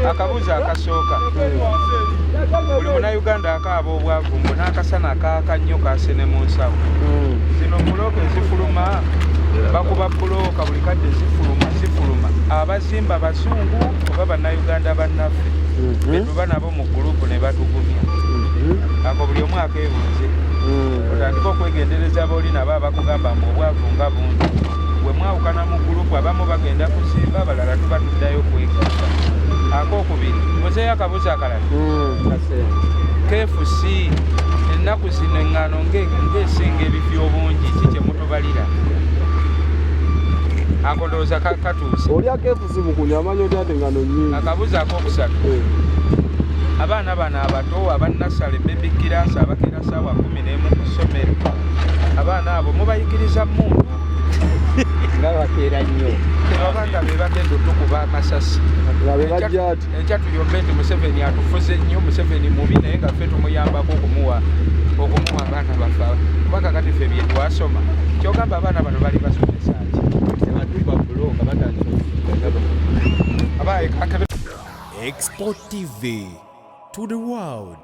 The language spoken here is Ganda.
Akabuuzo akasooka buli munnayuganda akaaba obwavu mbu n'akasana kaaka nnyo kasene mu nsawo. Zino bulooka ezifuluma bakuba bulooka buli kadde zifuluma abazimba bazungu oba bannayuganda bannaffe betuba nabo mu gurupu ne batugumya. Ako buli omu akeebuuze otandika okwegendereza booli nabo abakugamba mu obwavu nga bungi. Bwe mwawukana mu gurupu abamu bagenda kuzimba abalala tuba tuddayo kwegasa. Akokubiri muzeeyo akabuuzo akalala. KFC ennaku zino eŋŋaano ng'esinga ebifi obungi ki kye mutubalira? Ako ndowooza katuuse. Olya KFC bukunya amanyi otya ate eŋŋaano nnyingi. Akabuuzo akokusatu. Abaana bano abato abannasale baby class abakira ssaawa 11 ku ssomero, abaana abo mubayigiriza mmundu nga bakeera nnyo abanga be bagenda otukuba amasasi enkya tuyombe nti Museveni atufuze nnyo, Museveni mubi naye nga ffe tumuyambako okumuwa abaana baffe kubanga kati ffe bye twasoma kyogamba abaana bano bali basomesa ki batuba bulooka batandika Export TV to the world.